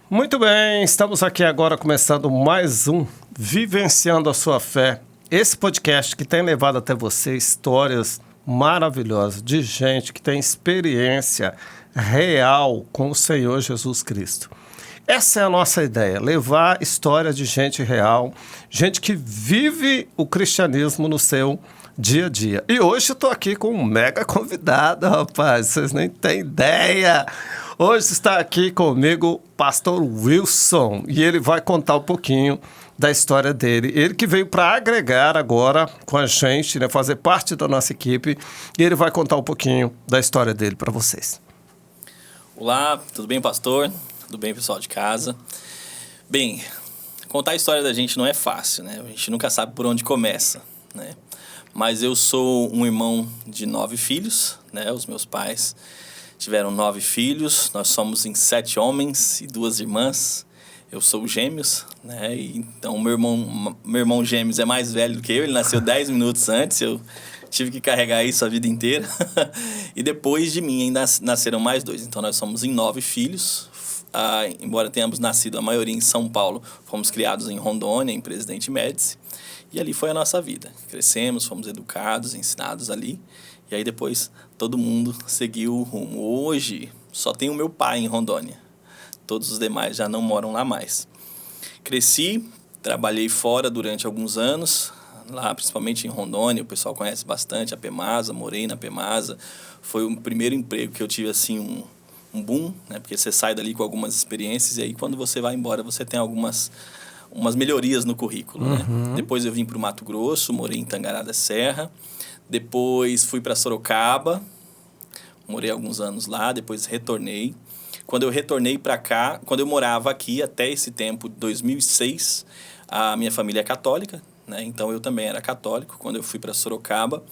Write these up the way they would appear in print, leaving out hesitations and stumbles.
Muito bem, estamos aqui agora começando mais um Vivenciando a Sua Fé. Esse podcast que tem levado até você histórias maravilhosas de gente que tem experiência real com o Senhor Jesus Cristo. Essa é a nossa ideia, levar história de gente real, gente que vive o cristianismo no seu dia a dia. E hoje eu estou aqui com um mega convidado, rapaz, vocês nem têm ideia. Hoje está aqui comigo o pastor Wilson e ele vai contar um pouquinho da história dele. Ele que veio para agregar agora com a gente, né, fazer parte da nossa equipe, e ele vai contar um pouquinho da história dele para vocês. Olá, tudo bem, pastor? Tudo bem, pessoal de casa? Bem, contar a história da gente não é fácil, né? A gente nunca sabe por onde começa, né? Mas eu sou um irmão de 9 filhos, né? Os meus pais tiveram 9 filhos, nós somos em 7 homens e 2 irmãs. Eu sou gêmeos, né? E então meu irmão gêmeos é mais velho do que eu, ele nasceu 10 minutos antes, eu tive que carregar isso a vida inteira. E depois de mim ainda nasceram mais 2, então nós somos em 9 filhos. Embora tenhamos nascido a maioria em São Paulo, fomos criados em Rondônia, em Presidente Médici, e ali foi a nossa vida. Crescemos, fomos educados, ensinados ali, e aí depois todo mundo seguiu o rumo. Hoje só tem o meu pai em Rondônia. Todos os demais já não moram lá mais. Cresci, trabalhei fora durante alguns anos, lá principalmente em Rondônia, o pessoal conhece bastante a Pemasa, morei na Pemasa. Foi o primeiro emprego que eu tive assim um boom, né? Porque você sai dali com algumas experiências e aí quando você vai embora você tem umas melhorias no currículo, né? Depois eu vim para o Mato Grosso, morei em Tangará da Serra. Depois fui para Sorocaba, morei alguns anos lá, depois retornei. Quando eu retornei para cá, quando eu morava aqui até esse tempo, 2006, a minha família é católica, né? Então eu também era católico. Quando eu fui para Sorocaba,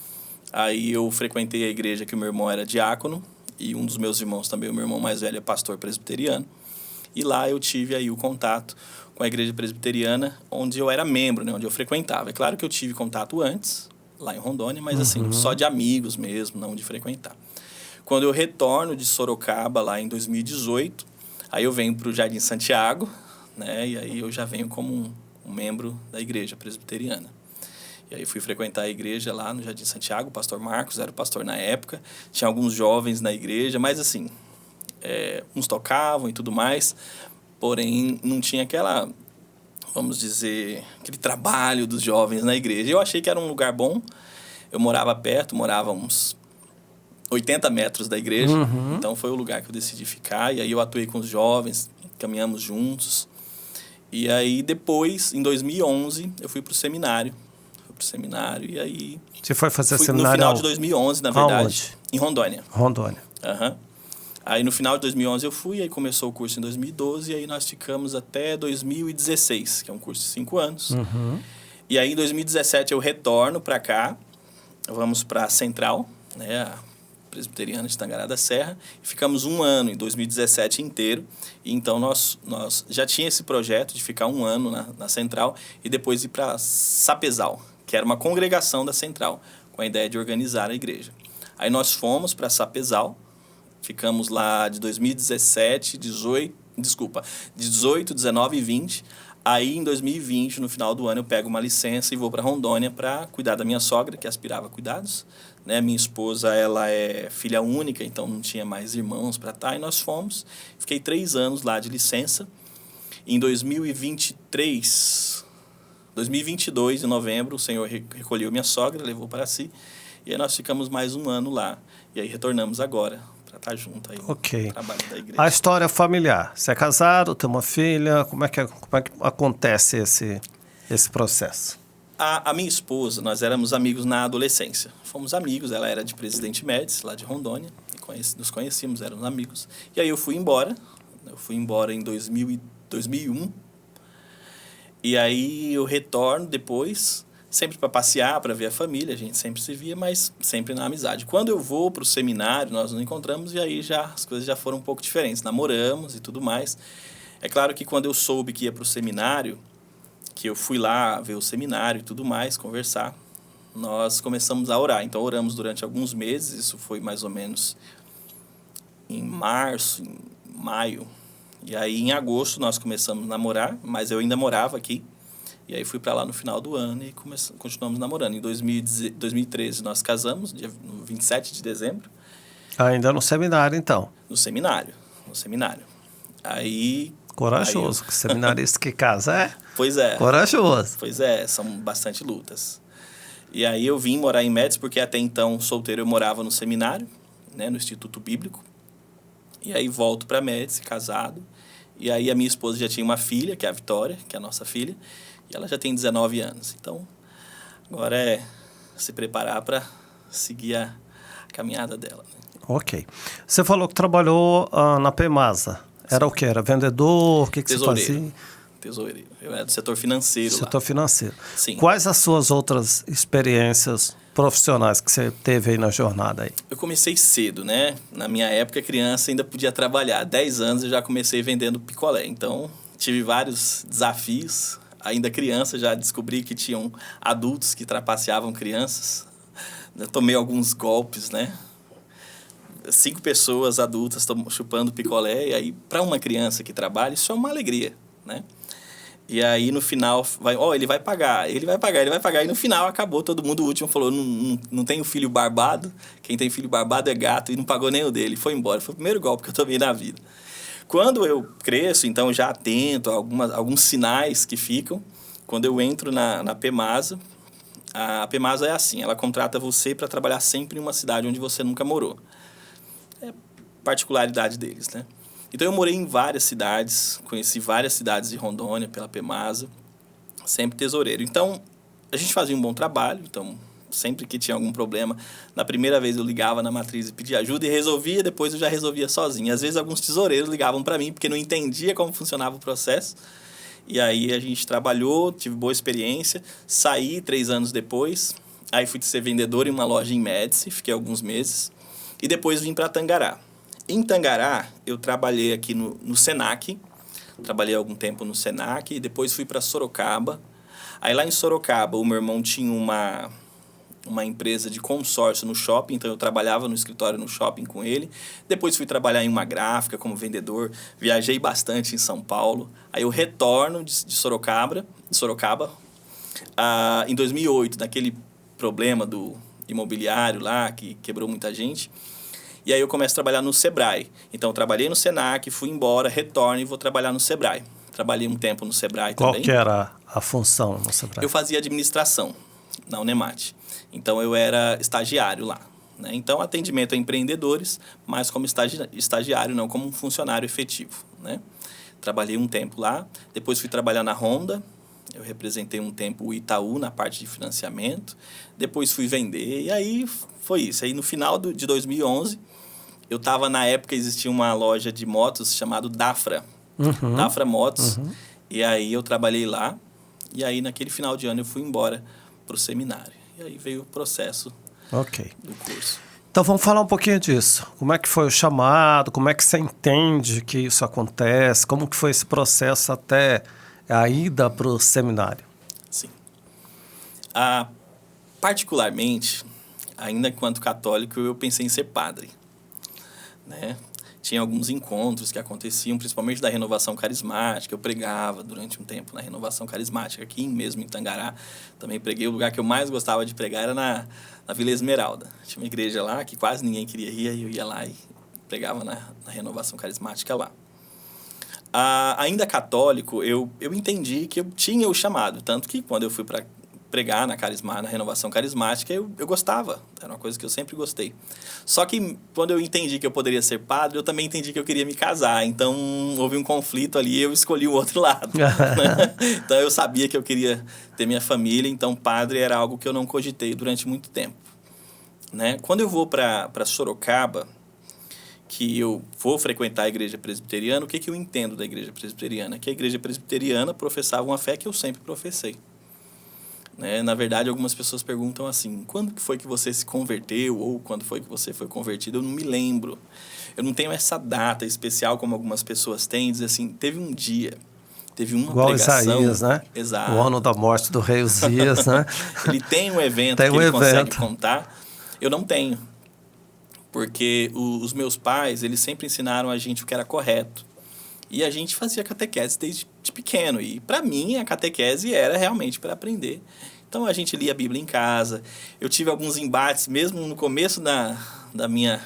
aí eu frequentei a igreja que o meu irmão era diácono e um dos meus irmãos também, o meu irmão mais velho, é pastor presbiteriano. E lá eu tive aí o contato com a igreja presbiteriana, onde eu era membro, né? Onde eu frequentava. É claro que eu tive contato antes, lá em Rondônia, mas assim, só de amigos mesmo, não de frequentar. Quando eu retorno de Sorocaba, lá em 2018, aí eu venho para o Jardim Santiago, né? E aí eu já venho como um membro da igreja presbiteriana. E aí fui frequentar a igreja lá no Jardim Santiago, o pastor Marcos era o pastor na época, tinha alguns jovens na igreja, mas assim, uns tocavam e tudo mais, porém não tinha vamos dizer, aquele trabalho dos jovens na igreja. Eu achei que era um lugar bom, eu morava perto, morava uns 80 metros da igreja, então foi o lugar que eu decidi ficar, e aí eu atuei com os jovens, caminhamos juntos, e aí depois, em 2011, eu fui para o seminário, e aí... Você foi fazer seminário? No final de 2011, na verdade. Aonde? Em Rondônia. Rondônia. Aí no final de 2011 eu fui, aí começou o curso em 2012, e aí nós ficamos até 2016, que é um curso de 5 anos. E aí em 2017 eu retorno para cá, vamos para a Central, né, a presbiteriana de Tangará da Serra, e ficamos 1 ano, em 2017 inteiro, e então nós já tinha esse projeto de ficar 1 ano na Central, e depois ir para Sapezal, que era uma congregação da Central, com a ideia de organizar a igreja. Aí nós fomos para Sapezal, ficamos lá de 2017, 18, 19 e 20. Aí, em 2020, no final do ano, eu pego uma licença e vou para Rondônia para cuidar da minha sogra, que aspirava a cuidados, né? Minha esposa, ela é filha única, então não tinha mais irmãos para estar. E nós fomos. Fiquei 3 anos lá de licença. Em 2022, em novembro, o Senhor recolheu minha sogra, levou para si. E aí nós ficamos mais 1 ano lá. E aí retornamos agora para estar junto aí no trabalho da igreja. A história familiar. Você é casado, tem uma filha, como é que acontece esse processo? A minha esposa, nós éramos amigos na adolescência. Fomos amigos, ela era de Presidente Médici, lá de Rondônia. Nos conhecíamos, éramos amigos. E aí eu fui embora. Eu fui embora em 2001. E aí eu retorno depois, sempre para passear, para ver a família. A gente sempre se via, mas sempre na amizade. Quando eu vou para o seminário, nós nos encontramos e aí as coisas já foram um pouco diferentes. Namoramos e tudo mais. É claro que quando eu soube que ia para o seminário, que eu fui lá ver o seminário e tudo mais, conversar, nós começamos a orar. Então, oramos durante alguns meses, isso foi mais ou menos em março, em maio. E aí, em agosto, nós começamos a namorar, mas eu ainda morava aqui. E aí, fui para lá no final do ano e continuamos namorando. Em 2013, nós casamos, no 27 de dezembro. Ainda no seminário, então. No seminário. Aí... Corajoso, que seminarista que casa é? Pois é. Corajoso. Pois é, são bastante lutas. E aí eu vim morar em Médici, porque até então, solteiro, eu morava no seminário, né, no Instituto Bíblico. E aí volto para Médici, casado. E aí a minha esposa já tinha uma filha, que é a Vitória, que é a nossa filha. E ela já tem 19 anos. Então, agora é se preparar para seguir a caminhada dela. Né? Ok. Você falou que trabalhou na PEMASA. Era o quê? Era vendedor? O que você fazia? Tesoureiro. Eu era do setor financeiro lá. Setor financeiro. Sim. Quais as suas outras experiências profissionais que você teve aí na jornada aí? Eu comecei cedo, né? Na minha época, criança ainda podia trabalhar. 10 anos eu já comecei vendendo picolé. Então, tive vários desafios. Ainda criança, já descobri que tinham adultos que trapaceavam crianças. Eu tomei alguns golpes, né? 5 pessoas adultas chupando picolé. E aí, para uma criança que trabalha, isso é uma alegria, né? E aí, no final, ele vai pagar. E no final, acabou todo mundo. O último falou, não tenho filho barbado. Quem tem filho barbado é gato. E não pagou nem o dele. Foi embora. Foi o primeiro golpe que eu tomei na vida. Quando eu cresço, então, já atento a alguns sinais que ficam. Quando eu entro na PEMASA, a PEMASA é assim. Ela contrata você para trabalhar sempre em uma cidade onde você nunca morou. É particularidade deles, né? Então, eu morei em várias cidades, conheci várias cidades de Rondônia pela PEMASA, sempre tesoureiro. Então, a gente fazia um bom trabalho, então, sempre que tinha algum problema, na primeira vez eu ligava na matriz e pedia ajuda e resolvia, depois eu já resolvia sozinho. Às vezes, alguns tesoureiros ligavam para mim porque não entendia como funcionava o processo. E aí, a gente trabalhou, tive boa experiência, saí 3 anos depois, aí fui ser vendedor em uma loja em Médici, fiquei alguns meses, e depois vim para Tangará. Em Tangará, eu trabalhei aqui no Senac, trabalhei algum tempo no Senac, e depois fui para Sorocaba. Aí lá em Sorocaba, o meu irmão tinha uma empresa de consórcio no shopping, então eu trabalhava no escritório no shopping com ele. Depois fui trabalhar em uma gráfica como vendedor, viajei bastante em São Paulo. Aí eu retorno de Sorocaba, em 2008, naquele problema do imobiliário lá, que quebrou muita gente. E aí eu começo a trabalhar no Sebrae. Então, eu trabalhei no Senac, fui embora, retorno e vou trabalhar no Sebrae. Trabalhei um tempo no Sebrae também. Qual que era a função no Sebrae? Eu fazia administração na Unemate. Então, eu era estagiário lá. Né? Então, atendimento a empreendedores, mas como estagiário, não como um funcionário efetivo. Né? Trabalhei um tempo lá. Depois fui trabalhar na Honda. Eu representei um tempo o Itaú na parte de financiamento. Depois fui vender. E aí foi isso. Aí no final de 2011, eu estava, na época, existia uma loja de motos chamada Dafra. Dafra Motos. E aí eu trabalhei lá. E aí naquele final de ano eu fui embora para o seminário. E aí veio o processo do curso. Então vamos falar um pouquinho disso. Como é que foi o chamado? Como é que você entende que isso acontece? Como que foi esse processo até a ida para o seminário? Sim. Particularmente, ainda enquanto católico, eu pensei em ser padre. Né? Tinha alguns encontros que aconteciam, principalmente da Renovação Carismática. Eu pregava durante um tempo na Renovação Carismática, aqui mesmo em Tangará. Também preguei. O lugar que eu mais gostava de pregar era na Vila Esmeralda. Tinha uma igreja lá que quase ninguém queria ir, e eu ia lá e pregava na Renovação Carismática lá. Ainda católico, eu entendi que eu tinha o chamado. Tanto que quando eu fui para pregar na Renovação Carismática, eu gostava. Era uma coisa que eu sempre gostei. Só que quando eu entendi que eu poderia ser padre, eu também entendi que eu queria me casar. Então, houve um conflito ali e eu escolhi o outro lado. Então, eu sabia que eu queria ter minha família. Então, padre era algo que eu não cogitei durante muito tempo. Né? Quando eu vou para Sorocaba, que eu vou frequentar a igreja presbiteriana, o que eu entendo da igreja presbiteriana? Que a igreja presbiteriana professava uma fé que eu sempre professei. Né? Na verdade, algumas pessoas perguntam assim, quando que foi que você se converteu ou quando foi que você foi convertido? Eu não me lembro. Eu não tenho essa data especial como algumas pessoas têm, dizer assim, teve teve uma igual pregação... Isaías, né? Exato. O ano da morte do rei Uzias, né? Ele tem um evento ele consegue contar. Eu não tenho. Porque os meus pais, eles sempre ensinaram a gente o que era correto. E a gente fazia catequese desde pequeno. E para mim, a catequese era realmente para aprender. Então a gente lia a Bíblia em casa. Eu tive alguns embates, mesmo no começo da minha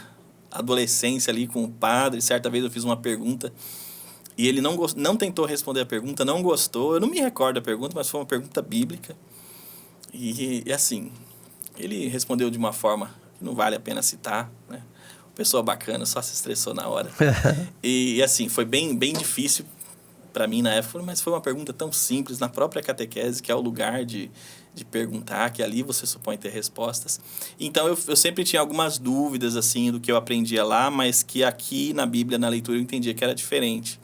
adolescência ali com o padre. Certa vez eu fiz uma pergunta e ele não tentou responder a pergunta, não gostou. Eu não me recordo da pergunta, mas foi uma pergunta bíblica. E assim, ele respondeu de uma forma que não vale a pena citar, né? Pessoa bacana, só se estressou na hora. E assim, foi bem difícil para mim na época, mas foi uma pergunta tão simples, na própria catequese, que é o lugar de perguntar, que ali você supõe ter respostas. Então, eu sempre tinha algumas dúvidas, assim, do que eu aprendia lá, mas que aqui na Bíblia, na leitura, eu entendia que era diferente.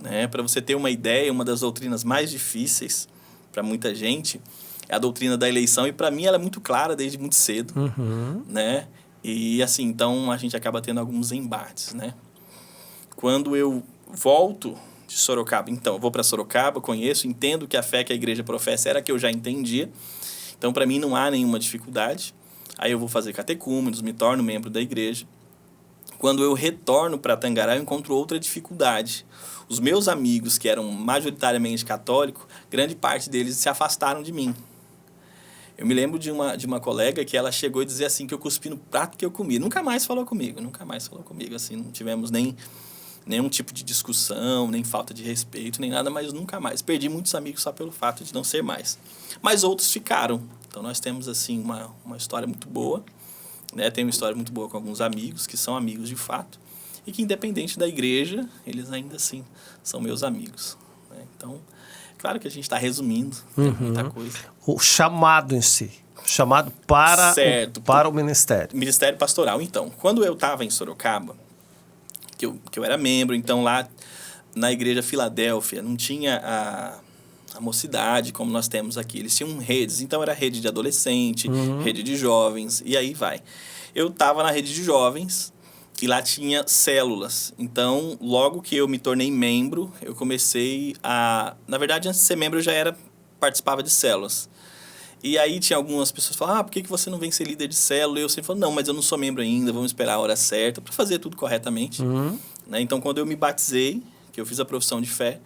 Né? Para você ter uma ideia, uma das doutrinas mais difíceis para muita gente é a doutrina da eleição, e para mim ela é muito clara desde muito cedo. Né? E assim, então a gente acaba tendo alguns embates, né? Quando eu volto de Sorocaba, então, eu vou para Sorocaba, conheço, entendo que a fé que a igreja professa era a que eu já entendia. Então, para mim, não há nenhuma dificuldade. Aí eu vou fazer catecúmenos, me torno membro da igreja. Quando eu retorno para Tangará, eu encontro outra dificuldade. Os meus amigos, que eram majoritariamente católicos, grande parte deles se afastaram de mim. Eu me lembro de uma colega que ela chegou e dizia assim, que eu cuspi no prato que eu comi. Nunca mais falou comigo, assim, não tivemos nenhum tipo de discussão, nem falta de respeito, nem nada, mas nunca mais. Perdi muitos amigos só pelo fato de não ser mais. Mas outros ficaram. Então nós temos assim uma história muito boa, né? Tenho uma história muito boa com alguns amigos, que são amigos de fato, e que independente da igreja, eles ainda assim são meus amigos, né? Então... Claro que a gente está resumindo, tem muita coisa. O chamado em si, chamado para o ministério. Ministério pastoral. Então, quando eu estava em Sorocaba, que eu era membro, então lá na igreja Filadélfia não tinha a mocidade como nós temos aqui. Eles tinham redes, então era rede de adolescente, rede de jovens, e aí vai. Eu estava na rede de jovens, e lá tinha células. Então, logo que eu me tornei membro, eu comecei a... Na verdade, antes de ser membro, eu já participava de células. E aí tinha algumas pessoas que falavam, por que você não vem ser líder de célula? E eu sempre falo, não, mas eu não sou membro ainda, vamos esperar a hora certa para fazer tudo corretamente. Né? Então, quando eu me batizei, que eu fiz a profissão de fé,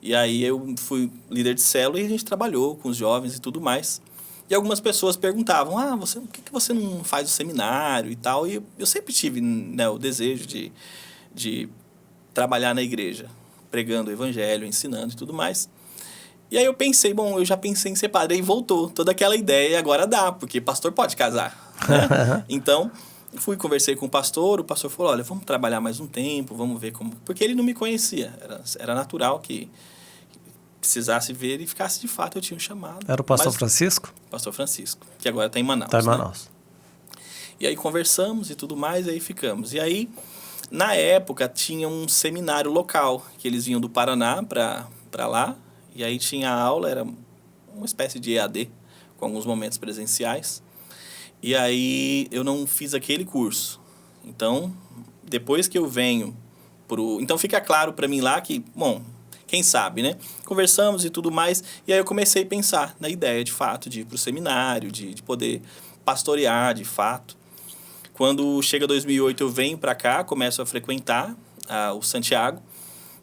e aí eu fui líder de célula e a gente trabalhou com os jovens e tudo mais. E algumas pessoas perguntavam, por que você não faz o seminário e tal? E eu sempre tive, né, o desejo de trabalhar na igreja, pregando o evangelho, ensinando e tudo mais. E aí eu pensei, eu já pensei em ser padre, e voltou toda aquela ideia, e agora dá, porque pastor pode casar. Né? Então, conversei com o pastor falou, olha, vamos trabalhar mais um tempo, vamos ver como... Porque ele não me conhecia, era natural que precisasse ver e ficasse de fato, eu tinha um chamado. Era o pastor Francisco? Pastor Francisco, que agora está em Manaus. Está em Manaus. Né? E aí conversamos e tudo mais, e aí ficamos. E aí, na época, tinha um seminário local, que eles vinham do Paraná para lá, e aí tinha aula, era uma espécie de EAD, com alguns momentos presenciais. E aí eu não fiz aquele curso. Então, depois que eu venho Então fica claro para mim lá que, quem sabe, né? Conversamos e tudo mais, e aí eu comecei a pensar na ideia, de fato, de ir para o seminário, de poder pastorear, de fato. Quando chega 2008, eu venho para cá, começo a frequentar o Santiago,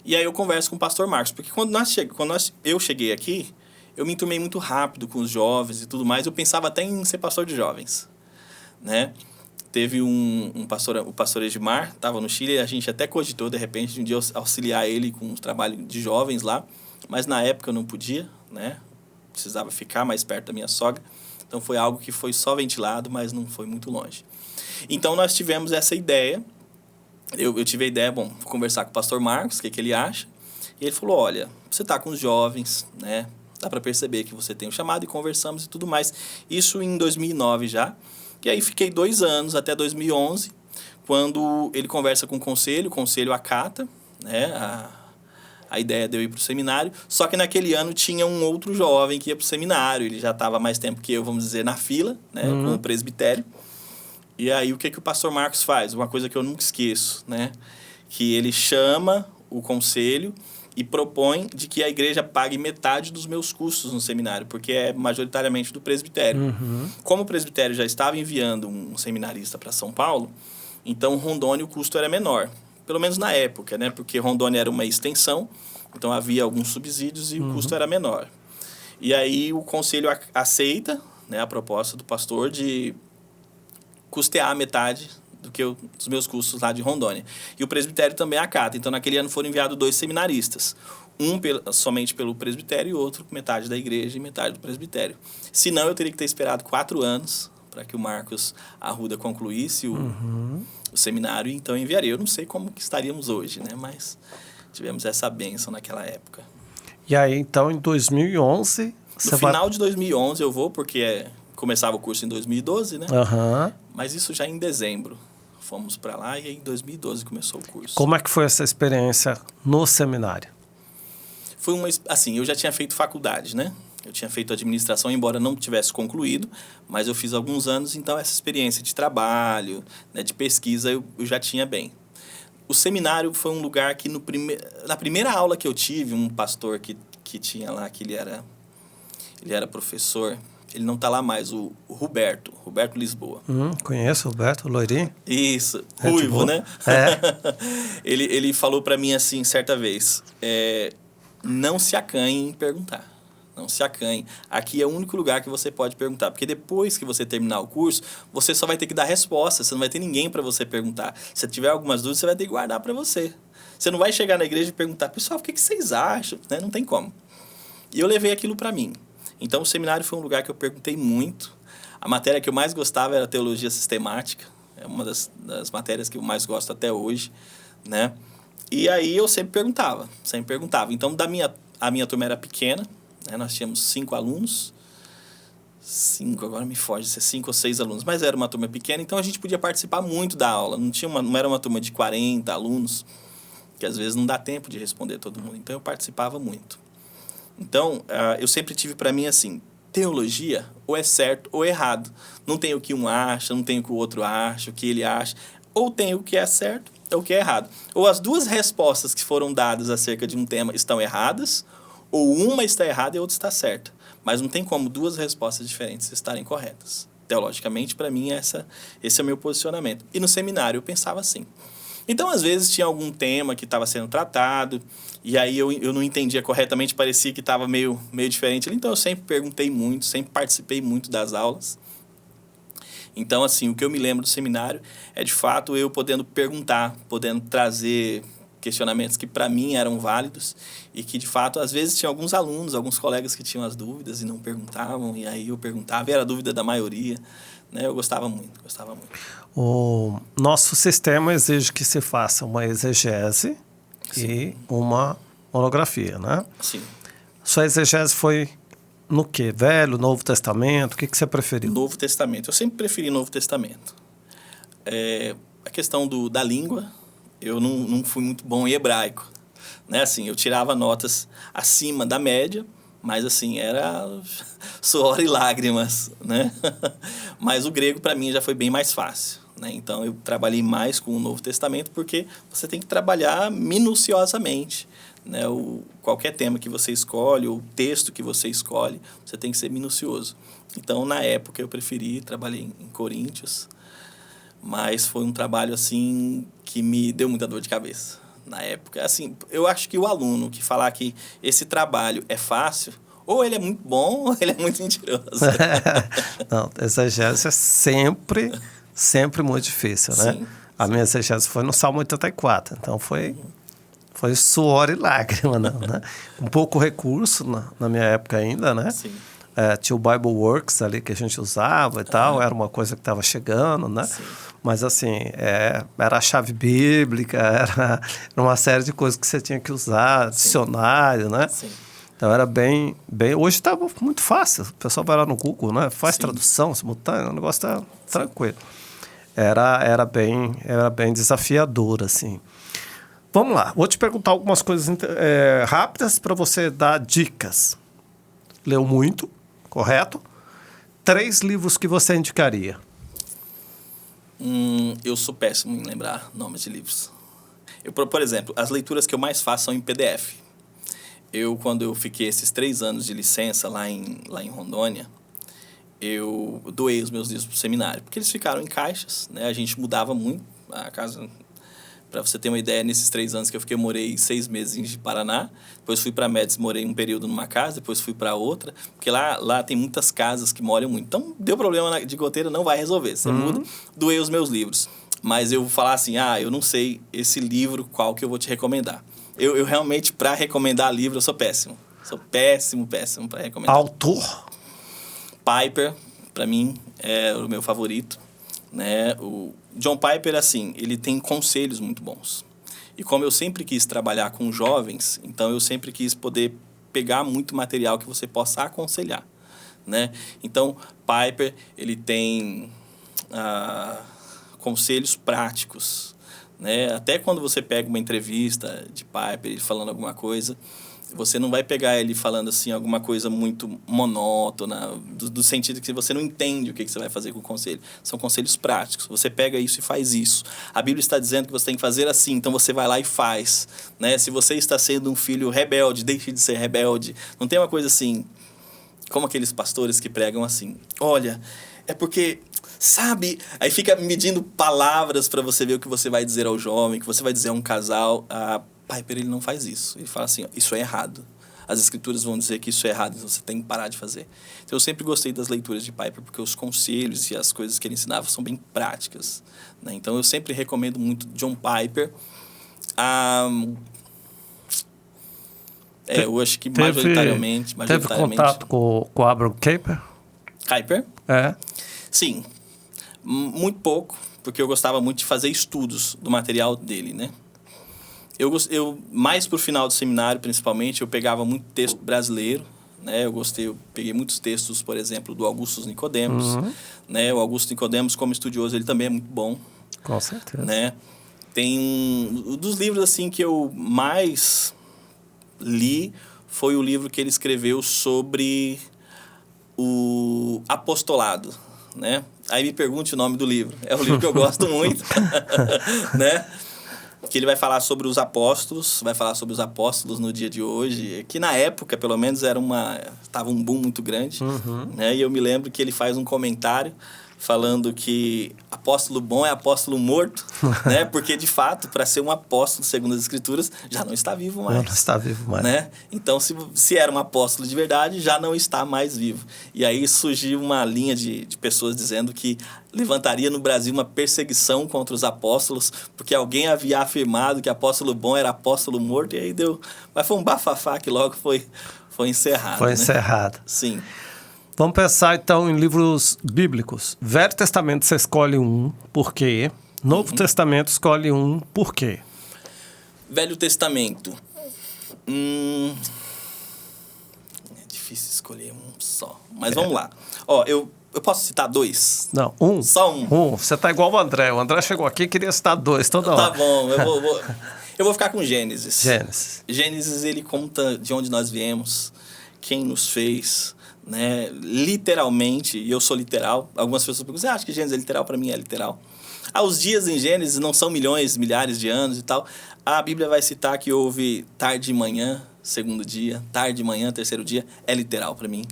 e aí eu converso com o pastor Marcos, porque quando eu cheguei aqui, eu me enturmei muito rápido com os jovens e tudo mais, eu pensava até em ser pastor de jovens, né? Teve um pastor, o pastor Edmar, estava no Chile, a gente até cogitou, de repente, de um dia auxiliar ele com o trabalho de jovens lá, mas na época eu não podia, né? Precisava ficar mais perto da minha sogra, então foi algo que foi só ventilado, mas não foi muito longe. Então nós tivemos essa ideia, eu tive a ideia, vou conversar com o pastor Marcos, o que ele acha, e ele falou, olha, você está com os jovens, né? Dá para perceber que você tem um chamado, e conversamos e tudo mais. Isso em 2009 já. E aí fiquei 2 anos, até 2011, quando ele conversa com o conselho acata, né, a ideia de eu ir para o seminário. Só que naquele ano tinha um outro jovem que ia para o seminário, ele já estava mais tempo que eu, vamos dizer, na fila, né, com o presbitério. E aí o que o pastor Marcos faz? Uma coisa que eu nunca esqueço, né, que ele chama o conselho e propõe de que a igreja pague metade dos meus custos no seminário, porque é majoritariamente do presbitério. Como o presbitério já estava enviando um seminarista para São Paulo, então Rondônia o custo era menor, pelo menos na época, né? Porque Rondônia era uma extensão, então havia alguns subsídios e o custo era menor. E aí o conselho aceita, né, a proposta do pastor de custear a metade dos meus custos lá de Rondônia. E o presbitério também acata. Então, naquele ano foram enviados 2 seminaristas. Um somente pelo presbitério e outro metade da igreja e metade do presbitério. Senão, eu teria que ter esperado 4 anos para que o Marcos Arruda concluísse o seminário. Então, eu enviaria. Eu não sei como que estaríamos hoje, né? Mas tivemos essa bênção naquela época. E aí, então, em 2011... No final de 2011 eu vou, porque começava o curso em 2012, né? Mas isso já em dezembro. Fomos para lá e em 2012 começou o curso. Como é que foi essa experiência no seminário? Foi assim, eu já tinha feito faculdade, né? Eu tinha feito administração, embora não tivesse concluído, mas eu fiz alguns anos, então essa experiência de trabalho, né, de pesquisa, eu já tinha bem. O seminário foi um lugar que na primeira aula que eu tive, um pastor que tinha lá, que ele era professor, ele não está lá mais, o Roberto Lisboa. Conheço o Roberto, loirinho. Isso, ruivo, né? Ele falou para mim assim, certa vez, não se acanhe em perguntar. Não se acanhe. Aqui é o único lugar que você pode perguntar. Porque depois que você terminar o curso, você só vai ter que dar resposta. Você não vai ter ninguém para você perguntar. Se tiver algumas dúvidas, você vai ter que guardar para você. Você não vai chegar na igreja e perguntar, pessoal, o que vocês acham? Né? Não tem como. E eu levei aquilo para mim. Então, o seminário foi um lugar que eu perguntei muito. A matéria que eu mais gostava era teologia sistemática. É uma das matérias que eu mais gosto até hoje, né? E aí eu sempre perguntava. Então, a minha turma era pequena, né? Nós tínhamos 5 alunos. 5, agora me foge se é 5 ou 6 alunos. Mas era uma turma pequena, então a gente podia participar muito da aula. Não era uma turma de 40 alunos, que às vezes não dá tempo de responder todo mundo. Então, eu participava muito. Então, eu sempre tive para mim assim, teologia ou é certo ou errado. Não tem o que um acha, não tem o que o outro acha, o que ele acha. Ou tem o que é certo ou o que é errado. Ou as duas respostas que foram dadas acerca de um tema estão erradas, ou uma está errada e a outra está certa. Mas não tem como 2 respostas diferentes estarem corretas. Teologicamente, para mim, esse é o meu posicionamento. E no seminário eu pensava assim. Então, às vezes, tinha algum tema que estava sendo tratado, e aí eu não entendia corretamente, parecia que estava meio diferente. Então, eu sempre perguntei muito, sempre participei muito das aulas. Então, assim, o que eu me lembro do seminário é, de fato, eu podendo perguntar, podendo trazer questionamentos que, para mim, eram válidos, e que, de fato, às vezes, tinha alguns alunos, alguns colegas que tinham as dúvidas e não perguntavam, e aí eu perguntava, e era a dúvida da maioria. Né? Eu gostava muito. O nosso sistema exige que se faça uma exegese e uma monografia, né? Sim. Sua exegese foi no quê? Velho, Novo Testamento? O que você preferiu? Novo Testamento. Eu sempre preferi Novo Testamento. A questão da língua, eu não fui muito bom em hebraico. Né? Assim, eu tirava notas acima da média, mas assim, era suor e lágrimas, né? Mas o grego, para mim, já foi bem mais fácil, né? Então, eu trabalhei mais com o Novo Testamento, porque você tem que trabalhar minuciosamente, né? Qualquer tema que você escolhe, ou texto que você escolhe, você tem que ser minucioso. Então, na época, eu trabalhei em Coríntios, mas foi um trabalho, assim, que me deu muita dor de cabeça. Na época, assim, eu acho que o aluno que falar que esse trabalho é fácil, ou ele é muito bom, ou ele é muito mentiroso. Não, exegese é sempre muito difícil, né? Sim. A minha exegese foi no Salmo 84, então foi suor e lágrima, não, né? Um pouco recurso na minha época ainda, né? Sim. Tinha o Bible Works ali que a gente usava e tal, era uma coisa que estava chegando, né? Sim. Mas assim, era a chave bíblica, era uma série de coisas que você tinha que usar, dicionário, né? Sim. Então era bem... Hoje está muito fácil, o pessoal vai lá no Google, né? Faz tradução simultânea, o negócio está tranquilo. Era bem desafiador, assim. Vamos lá, vou te perguntar algumas coisas rápidas para você dar dicas. Leu muito, correto? 3 livros que você indicaria. Eu sou péssimo em lembrar nomes de livros. Por exemplo, as leituras que eu mais faço são em PDF. Quando eu fiquei esses 3 anos de licença lá em Rondônia, eu doei os meus livros para o seminário, porque eles ficaram em caixas, né? A gente mudava muito a casa. Para você ter uma ideia, nesses 3 anos que eu fiquei, eu morei 6 meses em Paraná, depois fui para Médici, morei um período numa casa, depois fui para outra, porque lá tem muitas casas que molham muito. Então, deu problema de goteira, não vai resolver. Você muda, doei os meus livros. Mas eu vou falar assim, eu não sei esse livro, qual que eu vou te recomendar. Eu realmente, para recomendar livro, eu sou péssimo. Sou péssimo para recomendar. Autor? Piper, para mim, é o meu favorito. Né? O John Piper, assim, ele tem conselhos muito bons. E como eu sempre quis trabalhar com jovens, então eu sempre quis poder pegar muito material que você possa aconselhar, né? Então, Piper, ele tem conselhos práticos, né? Até quando você pega uma entrevista de Piper, ele falando alguma coisa, você não vai pegar ele falando assim alguma coisa muito monótona, do sentido que você não entende o que você vai fazer com o conselho. São conselhos práticos. Você pega isso e faz isso. A Bíblia está dizendo que você tem que fazer assim, então você vai lá e faz. Né? Se você está sendo um filho rebelde, deixe de ser rebelde. Não tem uma coisa assim, como aqueles pastores que pregam assim, olha, é porque... sabe? Aí fica medindo palavras para você ver o que você vai dizer ao jovem, que você vai dizer a um casal. Piper, ele não faz isso. Ele fala assim, isso é errado. As escrituras vão dizer que isso é errado, então você tem que parar de fazer. Então eu sempre gostei das leituras de Piper, porque os conselhos e as coisas que ele ensinava são bem práticas. Né? Então eu sempre recomendo muito John Piper. Eu acho que majoritariamente... Teve contato com o Abraham Kuyper? Kuyper? É. Sim. Muito pouco, porque eu gostava muito de fazer estudos do material dele, né? Eu mais pro final do seminário, principalmente, eu pegava muito texto brasileiro, né? Eu peguei muitos textos, por exemplo, do Augusto Nicodemos, né? O Augusto Nicodemos, como estudioso, ele também é muito bom. Com certeza. Né? Tem um dos livros, assim, que eu mais li foi o livro que ele escreveu sobre o apostolado, né? Aí me pergunte o nome do livro. É um livro que eu gosto muito, né? Que ele vai falar sobre os apóstolos, no dia de hoje, que na época, pelo menos, tava um boom muito grande, né? E eu me lembro que ele faz um comentário falando que apóstolo bom é apóstolo morto, né? Porque, de fato, para ser um apóstolo, segundo as Escrituras, já não está vivo mais. Não está vivo mais. Né? Então, se era um apóstolo de verdade, já não está mais vivo. E aí surgiu uma linha de pessoas dizendo que levantaria no Brasil uma perseguição contra os apóstolos, porque alguém havia afirmado que apóstolo bom era apóstolo morto, e aí deu... Mas foi um bafafá que logo foi encerrado. Foi né? encerrado. Sim. Vamos pensar, então, em livros bíblicos. Velho Testamento você escolhe um, por quê? Novo Testamento escolhe um, por quê? Velho Testamento. É difícil escolher um só. Mas vamos lá. Ó, eu posso citar 2? Não, um. Só um. Você tá igual o André. O André chegou aqui e queria citar 2 toda hora. Tá bom, eu vou ficar com Gênesis. Gênesis, ele conta de onde nós viemos, quem nos fez... Né? Literalmente, e eu sou literal. Algumas pessoas perguntam, você acha que Gênesis é literal? Para mim é literal. Os dias em Gênesis não são milhões, milhares de anos e tal. A Bíblia vai citar que houve tarde e manhã, segundo dia, tarde e manhã, terceiro dia. É literal para mim.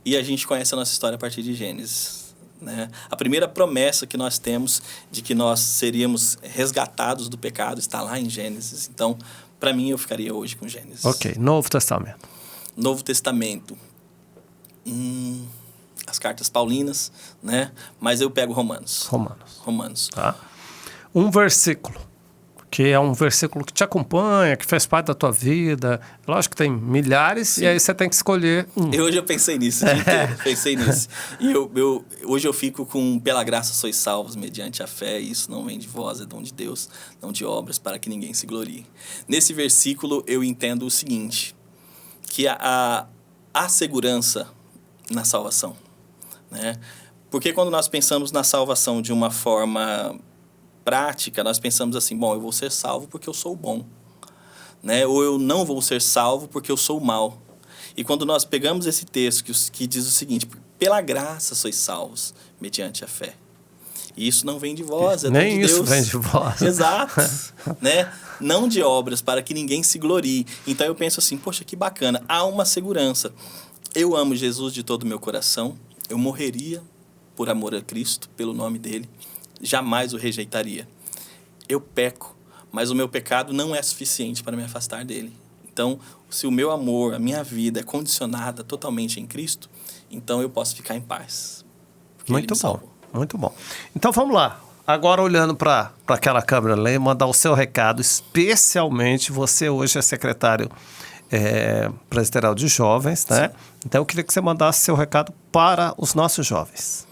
E a gente conhece a nossa história a partir de Gênesis. Né? A primeira promessa que nós temos de que nós seríamos resgatados do pecado está lá em Gênesis. Então, para mim, eu ficaria hoje com Gênesis. Ok, Novo Testamento. Novo Testamento. As cartas paulinas, né? Mas eu pego Romanos. Tá. Um versículo, que é um versículo que te acompanha, que faz parte da tua vida. Lógico que tem milhares, sim, e aí você tem que escolher um. E hoje eu pensei nisso, pensei nisso. E hoje eu fico com, pela graça sois salvos, mediante a fé, e isso não vem de vós, é dom de Deus, não de obras, para que ninguém se glorie. Nesse versículo eu entendo o seguinte, que a segurança na salvação, né? Porque quando nós pensamos na salvação de uma forma prática, nós pensamos assim, bom, eu vou ser salvo porque eu sou bom, né? Ou eu não vou ser salvo porque eu sou mal. E quando nós pegamos esse texto que diz o seguinte, pela graça sois salvos, mediante a fé. E isso não vem de vós, é Nem de isso Deus. vem de vós. Exato, né? Não de obras, para que ninguém se glorie. Então eu penso assim, poxa, que bacana, há uma segurança. Eu amo Jesus de todo o meu coração, eu morreria por amor a Cristo, pelo nome dele, jamais o rejeitaria. Eu peco, mas o meu pecado não é suficiente para me afastar dele. Então, se o meu amor, a minha vida é condicionada totalmente em Cristo, então eu posso ficar em paz. Muito bom, muito bom. Então vamos lá. Agora olhando para aquela câmera ali, mandar o seu recado, especialmente você hoje é secretário presbiteral de jovens, né? Sim. Então eu queria que você mandasse seu recado para os nossos jovens.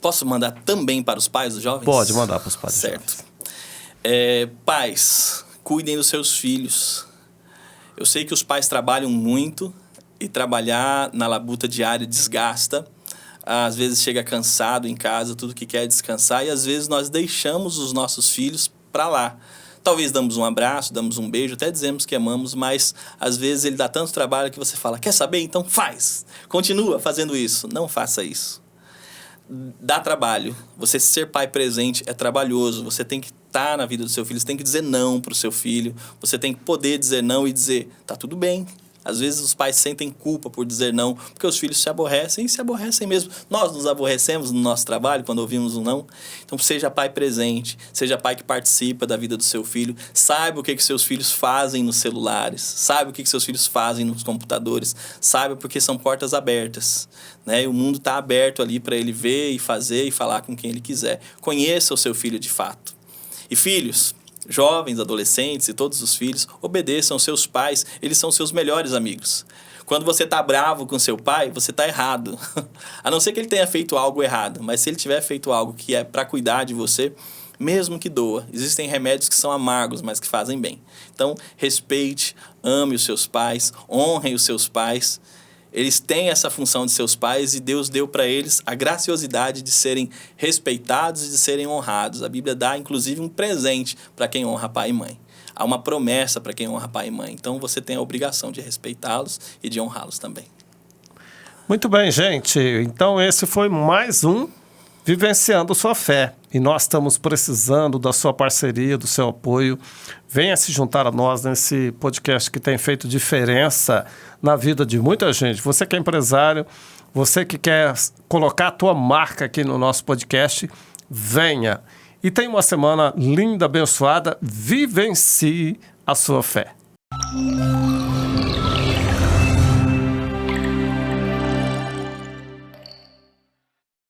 Posso mandar também para os pais dos jovens? Pode mandar para os pais dos jovens. Certo. Pais, cuidem dos seus filhos. Eu sei que os pais trabalham muito e trabalhar na labuta diária desgasta. Às vezes chega cansado em casa, tudo que quer é descansar. E às vezes nós deixamos os nossos filhos para lá. Talvez damos um abraço, damos um beijo, até dizemos que amamos, mas às vezes ele dá tanto trabalho que você fala, quer saber? Então faz. Continua fazendo isso. Não faça isso. Dá trabalho. Você ser pai presente é trabalhoso. Você tem que estar na vida do seu filho. Você tem que dizer não para o seu filho. Você tem que poder dizer não e dizer, tá tudo bem. Às vezes os pais sentem culpa por dizer não, porque os filhos se aborrecem e se aborrecem mesmo. Nós nos aborrecemos no nosso trabalho quando ouvimos um não. Então seja pai presente, seja pai que participa da vida do seu filho. Saiba o que seus filhos fazem nos celulares, saiba o que seus filhos fazem nos computadores, saiba porque são portas abertas, né? E o mundo está aberto ali para ele ver e fazer e falar com quem ele quiser. Conheça o seu filho de fato. E filhos, jovens, adolescentes e todos os filhos, obedeçam aos seus pais, eles são seus melhores amigos. Quando você está bravo com seu pai, você está errado. A não ser que ele tenha feito algo errado, mas se ele tiver feito algo que é para cuidar de você, mesmo que doa, existem remédios que são amargos, mas que fazem bem. Então, respeite, ame os seus pais, honrem os seus pais. Eles têm essa função de seus pais e Deus deu para eles a graciosidade de serem respeitados e de serem honrados. A Bíblia dá, inclusive, um presente para quem honra pai e mãe. Há uma promessa para quem honra pai e mãe. Então, você tem a obrigação de respeitá-los e de honrá-los também. Muito bem, gente. Então, esse foi mais um Vivenciando Sua Fé. E nós estamos precisando da sua parceria, do seu apoio. Venha se juntar a nós nesse podcast que tem feito diferença na vida de muita gente. Você que é empresário, você que quer colocar a tua marca aqui no nosso podcast, venha. E tenha uma semana linda, abençoada. Vivencie a sua fé.